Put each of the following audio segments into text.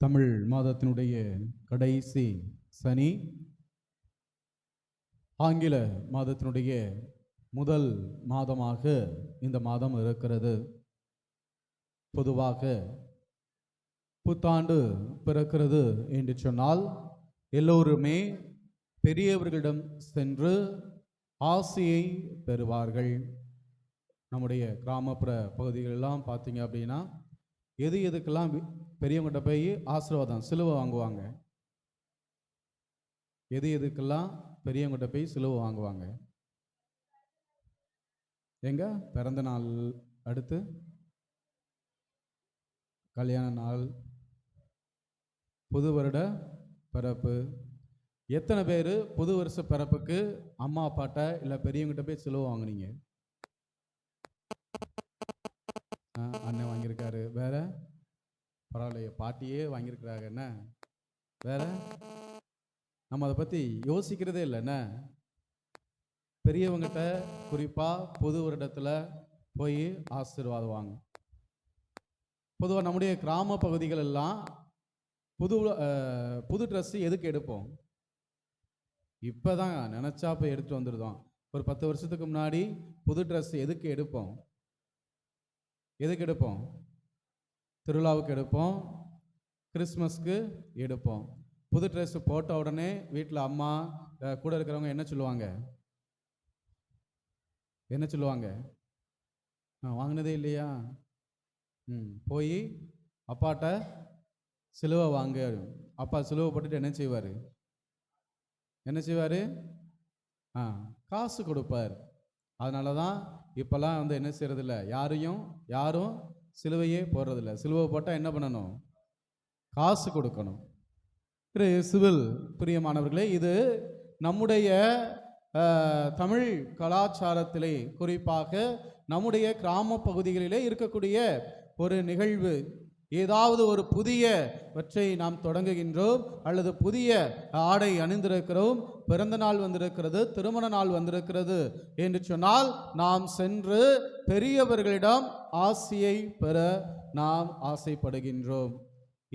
தமிழ் மாதத்தினுடைய கடைசி சனி, ஆங்கில மாதத்தினுடைய முதல் மாதமாக இந்த மாதம் இருக்கிறது. பொதுவாக புத்தாண்டு பிறக்கிறது என்று சொன்னால் எல்லோருமே பெரியவர்களிடம் சென்று ஆசியை பெறுவார்கள். நம்முடைய கிராமப்புற பகுதிகளெல்லாம் பார்த்தீங்க அப்படின்னா எதுக்கெல்லாம் பெரியவங்ககிட்ட போய் ஆசீர்வாதம் சிலுவை வாங்குவாங்க? எதுக்கெல்லாம் பெரியவங்ககிட்ட போய் சிலுவை வாங்குவாங்க? எங்க பிறந்த நாள், அடுத்து கல்யாண நாள், புது வருட பிறப்பு. எத்தனை பேர் புது வருஷ பிறப்புக்கு அம்மா அப்பாட்ட இல்லை பெரியவங்கிட்ட போய் சிலுவை வாங்குனீங்க? அண்ணன் வாங்கியிருக்காரு. வேற பரவாயில்லையே, பாட்டியே வாங்கியிருக்கிறாங்க. என்ன வேற? நம்ம அதை பற்றி யோசிக்கிறதே இல்லை. என்ன பெரியவங்கிட்ட குறிப்பாக புது வருடத்தில் போய் ஆசீர்வாதம் வாங்க. பொதுவாக நம்முடைய கிராம பகுதிகள் எல்லாம் புது ட்ரெஸ்ஸு எதுக்கு எடுப்போம்? இப்போ தான் நினச்சா போய் எடுத்துகிட்டு வந்துடுதோம். ஒரு 10 வருஷத்துக்கு முன்னாடி புது ட்ரெஸ் எதுக்கு எடுப்போம்? திருவிழாவுக்கு எடுப்போம், கிறிஸ்மஸ்க்கு எடுப்போம். புது ட்ரெஸ் போட்ட உடனே வீட்டில் அம்மா கூட இருக்கிறவங்க என்ன சொல்லுவாங்க? வாங்கினதே இல்லையா? போய் அப்பாட்ட சிலுவை வாங்க. அப்பா சிலுவை போட்டுட்டு என்ன செய்வார்? காசு கொடுப்பார். அதனால தான் இப்போல்லாம் என்ன செய்யறதில்ல, யாரும் சிலுவையே போடுறதில்ல. சிலுவை போட்டால் என்ன பண்ணணும்? காசு கொடுக்கணும். இயேசுவில் பிரியமானவர்களே, இது நம்முடைய தமிழ் கலாச்சாரத்திலே, குறிப்பாக நம்முடைய கிராம பகுதிகளிலே இருக்கக்கூடிய ஒரு நிகழ்வு. ஏதாவது ஒரு புதியவற்றை நாம் தொடங்குகின்றோம், அல்லது புதிய ஆடை அணிந்திருக்கிறோம், பிறந்த நாள் வந்திருக்கிறது, திருமண நாள் வந்திருக்கிறது என்று சொன்னால் நாம் சென்று பெரியவர்களிடம் ஆசியை பெற நாம் ஆசைப்படுகின்றோம்.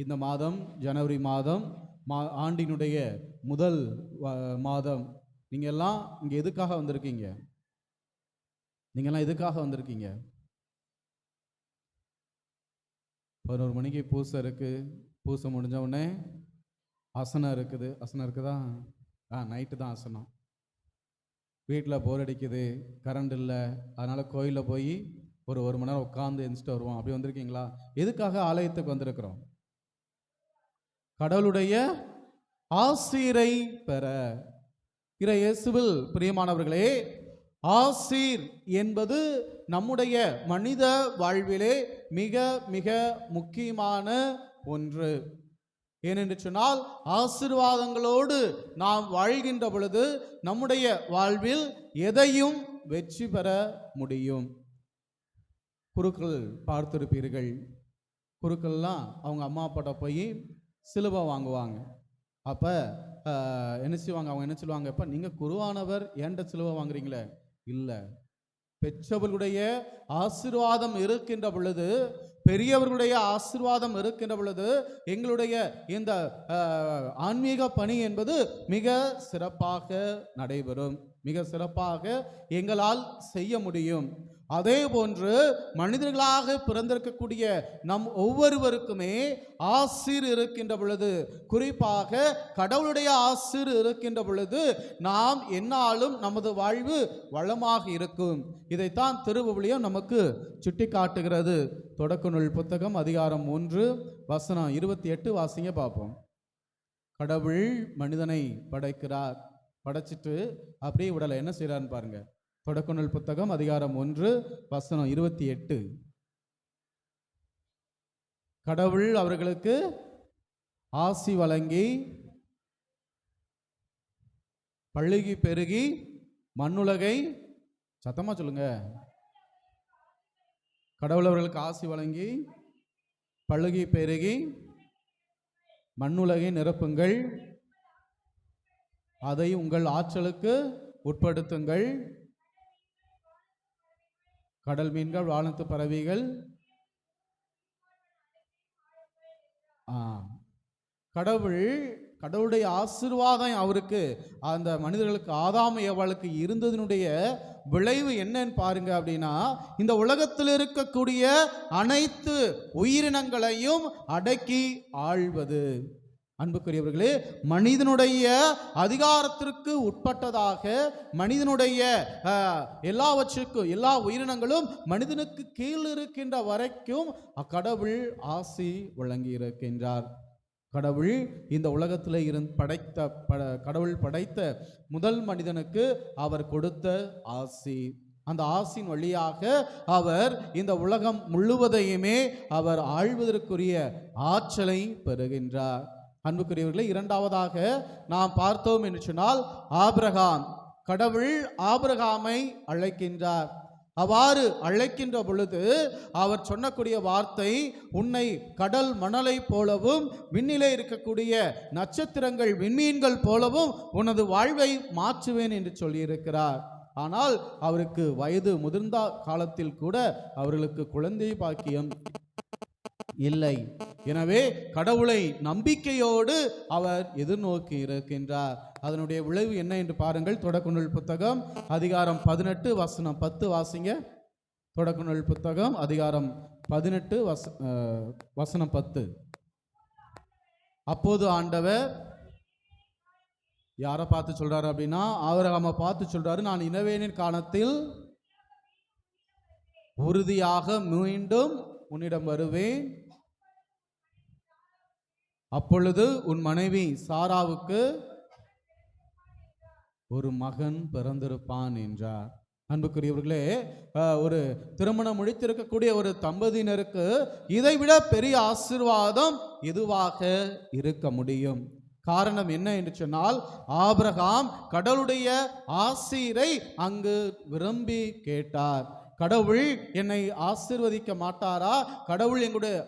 இந்த மாதம் ஜனவரி மாதம், ஆண்டினுடைய முதல் மாதம். நீங்கள் எல்லாம் இங்கே எதுக்காக வந்திருக்கீங்க? 11 மணிக்கு பூசை இருக்குது. பூசை முடிஞ்ச உடனே அசனம் இருக்குது. அசனம் இருக்குதா? நைட்டு தான் அசனம். வீட்டில் போர் அடிக்குது, கரண்ட் இல்லை, அதனால் கோயிலில் போய் ஒரு மணி நேரம் உட்காந்து எழுந்திரிச்சிட்டு வருவோம். அப்படி வந்திருக்கீங்களா? எதுக்காக ஆலயத்துக்கு வந்திருக்கிறோம்? கடவுளுடைய ஆசீரை பெற. இயேசுவில் பிரியமானவர்களே, ஆசீர் என்பது நம்முடைய மனித வாழ்விலே மிக மிக முக்கியமான ஒன்று. ஏனென்று சொன்னால், ஆசீர்வாதங்களோடு நாம் வாழ்கின்ற பொழுது நம்முடைய வாழ்வில் எதையும் வெற்றி பெற முடியும். குருக்கள் பார்த்திருப்பீர்கள். குருக்கள்லாம் அவங்க அம்மா அப்பாட்ட போய் சிலுவை வாங்குவாங்க. அப்போ என்ன செய்வாங்க? அவங்க என்ன சொல்லுவாங்க? இப்போ நீங்கள் குருவானவர் ஏன்ட சிலுவை வாங்குறீங்களே? இல்லை, பெற்றவர்களுடைய ஆசீர்வாதம் இருக்கின்ற பொழுது, பெரியவர்களுடைய ஆசீர்வாதம் இருக்கின்ற பொழுது எங்களுடைய இந்த ஆன்மீக பணி என்பது மிக சிறப்பாக நடைபெறும், மிக சிறப்பாக எங்களால் செய்ய முடியும். அதே போன்று மனிதர்களாக பிறந்திருக்கக்கூடிய நம் ஒவ்வொருவருக்குமே ஆசீர் இருக்கின்ற பொழுது, குறிப்பாக கடவுளுடைய ஆசீர் இருக்கின்ற பொழுது நாம் என்னாலும் நமது வாழ்வு வளமாக இருக்கும். இதைத்தான் திருவிவிலியம் நமக்கு சுட்டி காட்டுகிறது. தொடக்க நூல் புத்தகம் அதிகாரம் 3 வசனம் 28 வாசிங்க பார்ப்போம். கடவுள் மனிதனை படைக்கிறார், படைச்சிட்டு அப்படியே விடலை. என்ன செய்யறான்னு பாருங்க. தொடக்க நூல் புத்தகம் அதிகாரம் 1 வசனம் 28. கடவுள் அவர்களுக்கு ஆசி வழங்கி பழுகி பெருகி மண்ணுலகை, சத்தமா சொல்லுங்க, கடவுள் அவர்களுக்கு ஆசி வழங்கி பழுகி பெருகி மண்ணுலகை நிரப்புங்கள், அதை உங்கள் ஆற்றலுக்கு உட்படுத்துங்கள், கடல் மீன்கள், வானத்து பறவைகள், கடவுளுடைய ஆசீர்வாதம் அவருக்கு, அந்த மனிதர்களுக்கு, ஆதாம் ஏவாளுக்கு இருந்ததனுடைய விளைவு என்னன்னு பாருங்க. அப்படின்னா, இந்த உலகத்தில் இருக்கக்கூடிய அனைத்து உயிரினங்களையும் அடக்கி ஆள்வது. அன்புக்குரியவர்களே, மனிதனுடைய அதிகாரத்திற்கு உட்பட்டதாக மனிதனுடைய எல்லாவற்றுக்கும், எல்லா உயிரினங்களும் மனிதனுக்கு கீழ் இருக்கின்ற வரைக்கும் அக்கடவுள் ஆசி வழங்கி இருக்கின்றார். கடவுள் இந்த உலகத்தில் கடவுள் படைத்த முதல் மனிதனுக்கு அவர் கொடுத்த ஆசி, அந்த ஆசின் வழியாக அவர் இந்த உலகம் முழுவதையுமே அவர் ஆள்வதற்குரிய ஆற்றலை பெறுகின்றார். அன்புக்குரியவர்களே, இரண்டாவதாக நாம் பார்த்தோம் என்று சொன்னால், ஆபிரகாம், கடவுள் ஆபிரகாமை அழைக்கின்றார். அவ்வாறு அழைக்கின்ற பொழுது அவர் சொன்னக்கூடிய வார்த்தை, உன்னை கடல் மணலை போலவும் விண்ணிலே இருக்கக்கூடிய நட்சத்திரங்கள் விண்மீன்கள் போலவும் உனது வாழ்வை மாற்றுவேன் என்று சொல்லியிருக்கிறார். ஆனால் அவருக்கு வயது முதிர்ந்த காலத்தில் கூட அவர்களுக்கு குழந்தை பாக்கியம் இல்லை. எனவே கடவுளை நம்பிக்கையோடு அவர் எதிர்நோக்கி இருக்கின்றார். அதனுடைய விளைவு என்ன என்று பாருங்கள். தொடக்க நூல் புத்தகம் அதிகாரம் 18 வசனம் 10 வாசிங்க. தொடக்க நூல் புத்தகம் அதிகாரம் 18 வசனம் 10. அப்போது ஆண்டவர் யாரை பார்த்து சொல்றாரு அப்படின்னா, ஆபிரகாமை பார்த்து சொல்றாரு, நான் இனவேனின் காலத்தில் உறுதியாக மீண்டும் உன்னிடம் வருவேன், அப்பொழுது உன் மனைவி சாராவுக்கு ஒரு மகன் பிறந்திருப்பான் என்றார். அன்புக்குரியவர்களே, ஒரு திருமணம் முடித்திருக்கக்கூடிய ஒரு தம்பதியினருக்கு இதைவிட பெரிய ஆசீர்வாதம் எதுவாக இருக்க முடியும்? காரணம் என்ன என்று சொன்னால், ஆபிரகாம் கடவுளுடைய ஆசீரை அங்கு விரும்பி கேட்டார். கடவுள் என்னை ஆசீர்வதிக்க மாட்டாரா? கடவுள்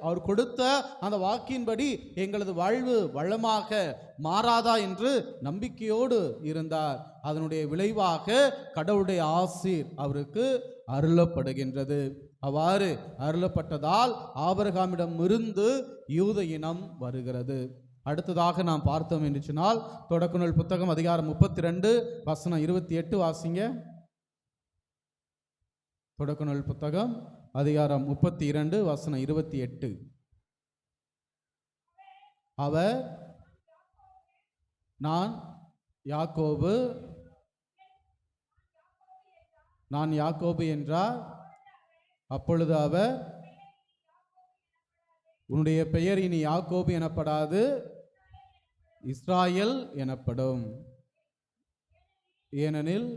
அவர் கொடுத்த அந்த வாக்கின்படி எங்களது வாழ்வு வளமாக மாறாதா என்று நம்பிக்கையோடு இருந்தார். அதனுடைய விளைவாக கடவுளுடைய ஆசீர் அவருக்கு அருளப்படுகின்றது. அவ்வாறு அருளப்பட்டதால் ஆபிரகாமிடம் இருந்து யூத இனம் வருகிறது. அடுத்ததாக நாம் பார்த்தோம் என்று சொன்னால், தொடக்க நூல் புத்தகம் அதிகாரம் 32 வசனம் 28 வாசிங்க. தொடக்க நூல் புத்தகம் அதிகாரம் 32 வசனம் 28. அவர் நான் யாக்கோபு என்றார். அப்பொழுது அவர், உன்னுடைய பெயர் இனி யாக்கோபு எனப்படாது, இஸ்ராயேல் எனப்படும், ஏனெனில்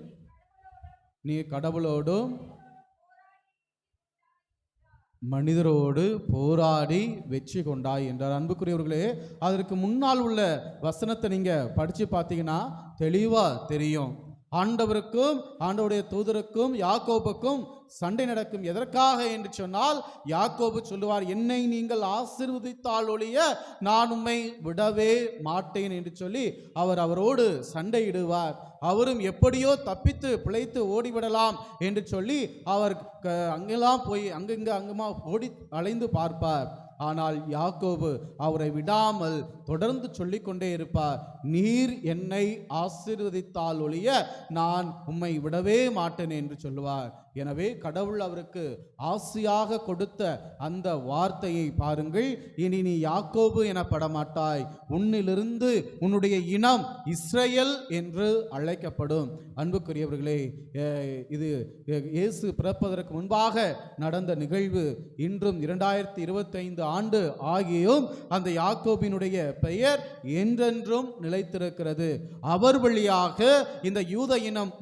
நீ கடவுளோடும் மனிதரோடு போராடி வெற்றி கொண்டாய் என்றார். அன்புக்குரியவர்களே, அதற்கு முன்னால் உள்ள வசனத்தை நீங்க படிச்சு பார்த்தீங்கன்னா தெளிவா தெரியும். ஆண்டவருக்கும் ஆண்டவருடைய தூதருக்கும் யாக்கோபுக்கும் சண்டை நடக்கும். எதற்காக என்று சொன்னால், யாக்கோபு சொல்லுவார், என்னை நீங்கள் ஆசீர்வதித்தால் ஒழிய நான் உம்மை விடவே மாட்டேன் என்று சொல்லி அவரோடு சண்டையிடுவார். அவரும் எப்படியோ தப்பித்து பிழைத்து ஓடிவிடலாம் என்று சொல்லி அவர் அங்கெல்லாம் போய் அங்குமா ஓடி அலைந்து பார்ப்பார். ஆனால் யாக்கோபு அவரை விடாமல் தொடர்ந்து சொல்லிக்கொண்டே இருப்பார், நீர் என்னை ஆசீர்வதித்தால் ஒழிய நான் உம்மை விடவே மாட்டேன் என்று சொல்லுவார். எனவே கடவுள் அவருக்கு ஆசியாக கொடுத்த அந்த வார்த்தையை பாருங்கள், இனி நீ யாக்கோபு எனப்பட மாட்டாய், உன்னிலிருந்து உன்னுடைய இனம் இஸ்ரேல் என்று அழைக்கப்படும். அன்புக்குரியவர்களே, இது இயேசு பிறப்பதற்கு முன்பாக நடந்த நிகழ்வு. இன்றும் 2025 ஆண்டு ஆகியும் அந்த யாக்கோபினுடைய பெயர் என்றென்றும் நிலைத்திருக்கிறது. அவர் வழியாக இந்த யூத இனம்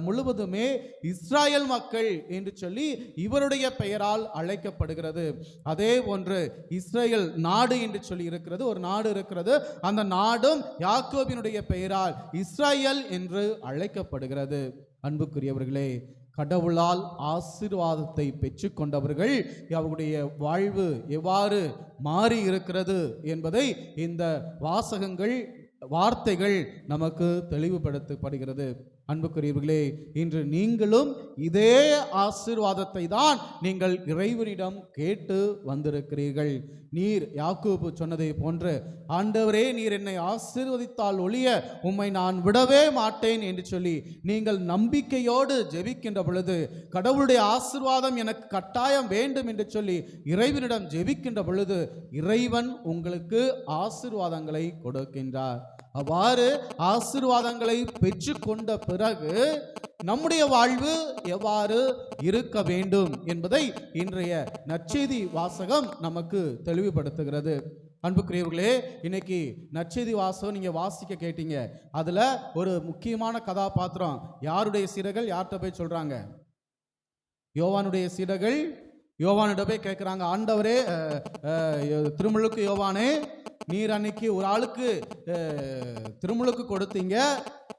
முழுவதுமே இஸ்ராயல் மக்கள் என்று சொல்லி இவருடைய பெயரால் அழைக்கப்படுகிறது. அதே போன்று இஸ்ரேல் நாடு என்று சொல்லி இருக்கிறது, ஒரு நாடு இருக்கிறது. அந்த நாடும் யாக்கோபினுடைய பெயரால் இஸ்ரேல் என்று அழைக்கப்படுகிறது. அன்புக்குரியவர்களே, கடவுளால் ஆசீர்வாதத்தை பெற்றுக்கொண்டவர்கள் அவருடைய வாழ்வு எவ்வாறு மாறி இருக்கிறது என்பதை இந்த வார்த்தைகள் நமக்கு தெளிவுபடுத்தப்படுகிறது. அன்புக்குரியவர்களே, இன்று நீங்களும் இதே ஆசீர்வாதத்தை தான் நீங்கள் இறைவனிடம் கேட்டு வந்திருக்கிறீர்கள். நீர் யாக்கோபு சொன்னதை போன்று, ஆண்டவரே நீர் என்னை ஆசீர்வதித்தால் ஒழிய உம்மை நான் விடவே மாட்டேன் என்று சொல்லி நீங்கள் நம்பிக்கையோடு ஜெபிக்கின்ற பொழுது, கடவுளுடைய ஆசீர்வாதம் எனக்கு கட்டாயம் வேண்டும் என்று சொல்லி இறைவனிடம் ஜெபிக்கின்ற பொழுது இறைவன் உங்களுக்கு ஆசீர்வாதங்களை கொடுக்கின்றார். அவ்வாறு ஆசீர்வாதங்களை பெற்றுக்கொண்ட பிறகு நம்முடைய வாழ்வு எவ்வாறு இருக்க வேண்டும் என்பதை இன்றைய நற்செய்தி வாசகம் நமக்கு தெளிவுபடுத்துகிறது. அன்புக்குரியவர்களே, இன்னைக்கு நற்செய்தி வாசகம் நீங்க வாசிக்க கேட்டீங்க. அதுல ஒரு முக்கியமான கதாபாத்திரம், யாருடைய சீடர்கள் யார்கிட்ட போய் சொல்றாங்க? யோவானுடைய சீடர்கள் யோவானிடம் போய் கேட்குறாங்க, ஆண்டவரே, திருமுழுக்கு யோவானே, நீர் அன்னைக்கு ஒரு ஆளுக்கு திருமுழுக்கு கொடுத்தீங்க,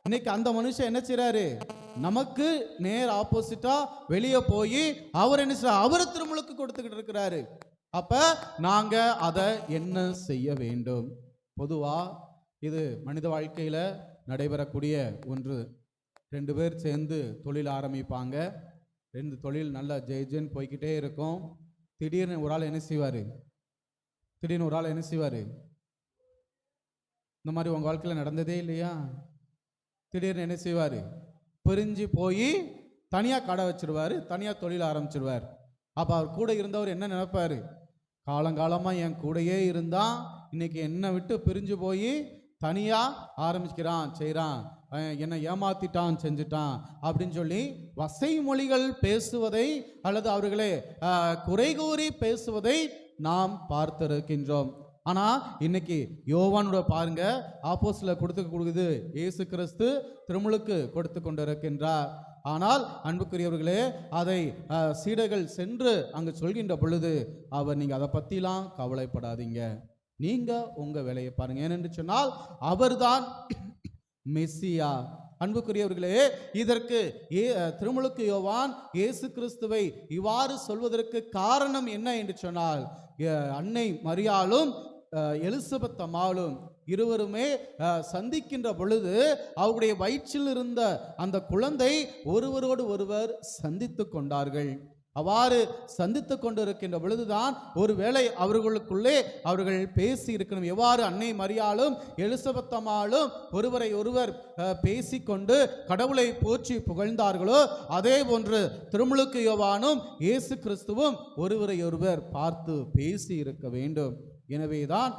இன்னைக்கு அந்த மனுஷன் என்ன செய்றாரு? நமக்கு நேர் ஆப்போசிட்டா வெளியே போய் அவர் என்ன செய்ய, அவர் திருமுழுக்கு கொடுத்துக்கிட்டு இருக்கிறாரு. அப்ப நாங்க அதை என்ன செய்ய வேண்டும்? பொதுவா இது மனித வாழ்க்கையில நடைபெறக்கூடிய ஒன்று. 2 பேர் சேர்ந்து தொழில் ஆரம்பிப்பாங்க. 2 தொழில் நல்லா ஜெய்ஜன் போய்கிட்டே இருக்கும். திடீர்னு ஒரு ஆள் என்ன செய்வாரு? இந்த மாதிரி உங்க வாழ்க்கையில் நடந்ததே இல்லையா? திடீர்னு என்ன செய்வாரு? பிரிஞ்சு போய் தனியா கடை வச்சிருவாரு, தனியா தொழில் ஆரம்பிச்சிருவார். அப்ப அவர் கூட இருந்தவர் என்ன நினைப்பாரு? காலங்காலமா என் கூடையே இருந்தா இன்னைக்கு என்னை விட்டு பிரிஞ்சு போய் தனியா ஆரம்பிக்கிறான், செய்கிறான், என்னை ஏமாத்திட்டான், செஞ்சுட்டான் அப்படின்னு சொல்லி வசை மொழிகள் பேசுவதை அல்லது அவர்களே குறை கூறி பேசுவதை நாம் பார்த்திருக்கின்றோம். ஆனா இன்னைக்கு யோவானோட பாருங்க, ஆப்போஸ்ல கொடுக்குது இயேசு கிறிஸ்து திருமுழுக்கு கொடுத்து கொண்டிருக்கின்றார். ஆனால் அன்புக்குரியவர்களே, அதை சீடர்கள் சென்று அங்கு சொல்கின்ற பொழுது அவர், நீங்க அதை பத்திலாம் கவலைப்படாதீங்க, நீங்க உங்க வேலையை பாருங்க, ஏனென்று சொன்னால் அவர்தான் மெஸ்ஸியா. அன்புக்குரியவர்களே, இதற்கு திருமுழுக்கு யோவான் இயேசு கிறிஸ்துவை இவ்வாறு சொல்வதற்கு காரணம் என்ன என்று சொன்னால், அன்னை மரியாளும் எலிசபெத் அம்மாளும் இருவருமே சந்திக்கின்ற பொழுது அவருடைய வயிற்றில் இருந்த அந்த குழந்தை ஒருவரோடு ஒருவர் சந்தித்து கொண்டார்கள். அவ்வாறு சந்தித்து கொண்டிருக்கின்ற பொழுதுதான் ஒருவேளை அவர்களுக்குள்ளே அவர்கள் பேசி இருக்கணும். எவ்வாறு அன்னை மரியாளும் எலிசபெத் அம்மாளும் ஒருவரை ஒருவர் பேசிக்கொண்டு கடவுளை போற்றி புகழ்ந்தார்களோ, அதே போன்று திருமுழுக்கு யோவானும் இயேசு கிறிஸ்துவும் ஒருவரை ஒருவர் பார்த்து பேசி இருக்க வேண்டும். எனவேதான்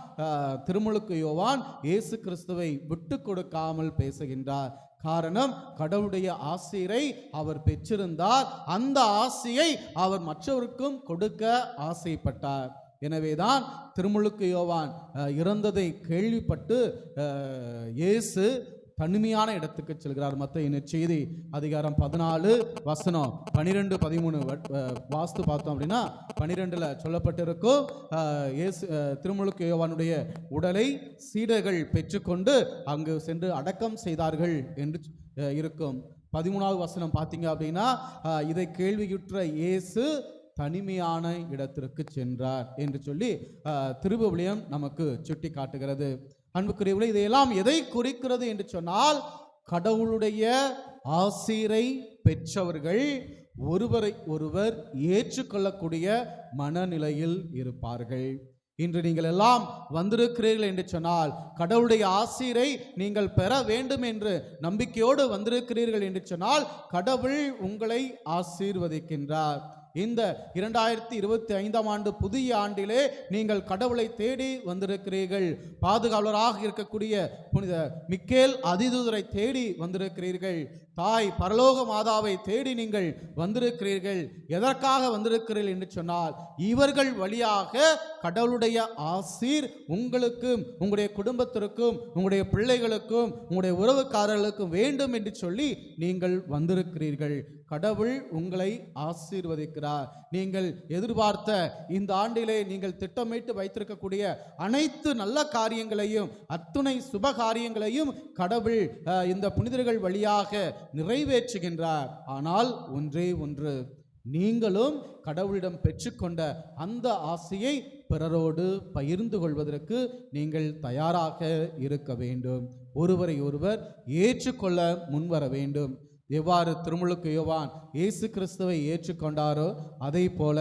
திருமுழுக்கு யோவான் இயேசு கிறிஸ்துவை விட்டு கொடுக்காமல் பேசுகின்றார். காரணம், கடவுளுடைய ஆசீரை அவர் பெற்றிருந்தார், அந்த ஆசையை அவர் மற்றவருக்கும் கொடுக்க ஆசைப்பட்டார். எனவேதான் திருமுழுக்கு யோவான் இறந்ததை கேள்விப்பட்டு இயேசு தனிமையான இடத்துக்கு செல்கிறார். மத்தேயு நற்செய்தி அதிகாரம் 14 வசனம் 12, 13 வாஸ்து பார்த்தோம் அப்படின்னா 12ல் சொல்லப்பட்டிருக்கும், திருமுழுக்கு யோவானுடைய உடலை சீடர்கள் பெற்றுக்கொண்டு அங்கு சென்று அடக்கம் செய்தார்கள் என்று இருக்கும். 13வது வசனம் பார்த்தீங்க அப்படின்னா, இதை கேள்வியுற்ற இயேசு தனிமையான இடத்திற்கு சென்றார் என்று சொல்லி திருவிவிலியம் நமக்கு சுட்டி காட்டுகிறது. அன்புக்குரியவர்களே, இதையெல்லாம் எதை குறிக்கிறது என்று சொன்னால், கடவுளுடைய ஆசீரை பெற்றவர்கள் ஒருவரை ஒருவர் ஏற்றுக்கொள்ளக்கூடிய மனநிலையில் இருப்பார்கள். இன்று நீங்கள் எல்லாம் வந்திருக்கிறீர்கள் என்று சொன்னால், கடவுளுடைய ஆசீரை நீங்கள் பெற வேண்டும் என்று நம்பிக்கையோடு வந்திருக்கிறீர்கள் என்று சொன்னால், கடவுள் உங்களை ஆசீர்வதிக்கின்றார். இந்த 2025ஆம் ஆண்டு புதிய ஆண்டிலே நீங்கள் கடவுளை தேடி வந்திருக்கிறீர்கள். பாதுகாவலராக இருக்கக்கூடிய புனித மிக்கேல் அதிதூதரை தேடி வந்திருக்கிறீர்கள். தாய் பரலோக மாதாவை தேடி நீங்கள் வந்திருக்கிறீர்கள். எதற்காக வந்திருக்கிறீர்கள் என்று சொன்னால், இவர்கள் வழியாக கடவுளுடைய ஆசீர் உங்களுக்கும் உங்களுடைய குடும்பத்திற்கும் உங்களுடைய பிள்ளைகளுக்கும் உங்களுடைய உறவுக்காரர்களுக்கும் வேண்டும் என்று சொல்லி நீங்கள் வந்திருக்கிறீர்கள். கடவுள் உங்களை ஆசீர்வதிக்கிறார். நீங்கள் எதிர்பார்த்த இந்த ஆண்டிலே நீங்கள் திட்டமிட்டு வைத்திருக்கக்கூடிய அனைத்து நல்ல காரியங்களையும், அத்துணை சுப காரியங்களையும் கடவுள் இந்த புனிதர்கள் வழியாக நிறைவேற்றுகின்றார். ஆனால் ஒன்றே ஒன்று, நீங்களும் கடவுளிடம் பெற்றுக்கொண்ட அந்த ஆசையை பிறரோடு பகிர்ந்து கொள்வதற்கு நீங்கள் தயாராக இருக்க வேண்டும். ஒருவரை ஒருவர் ஏற்றுக்கொள்ள முன்வர வேண்டும். எவ்வாறு திருமுழுக்கு யோவான் இயேசு கிறிஸ்துவை ஏற்றுக்கொண்டாரோ அதே போல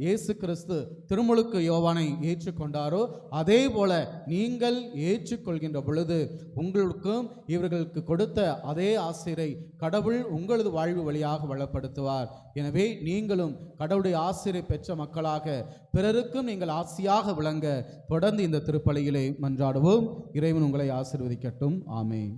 இயேசு கிறிஸ்து திருமுழுக்கு யோவானை ஏற்றுக்கொண்டாரோ அதே போல நீங்கள் ஏற்றுக்கொள்கின்ற பொழுது உங்களுக்கும் இவர்களுக்கு கொடுத்த அதே ஆசிரை கடவுள் உங்களது வாழ்வு வழியாக வளப்படுத்துவார். எனவே நீங்களும் கடவுளுடைய ஆசிரை பெற்ற மக்களாக பிறருக்கும் நீங்கள் ஆசியாக விளங்க தொடர்ந்து இந்த திருப்பலியிலே மன்றாடுவோம். இறைவன் உங்களை ஆசீர்வதிக்கட்டும். ஆமென்.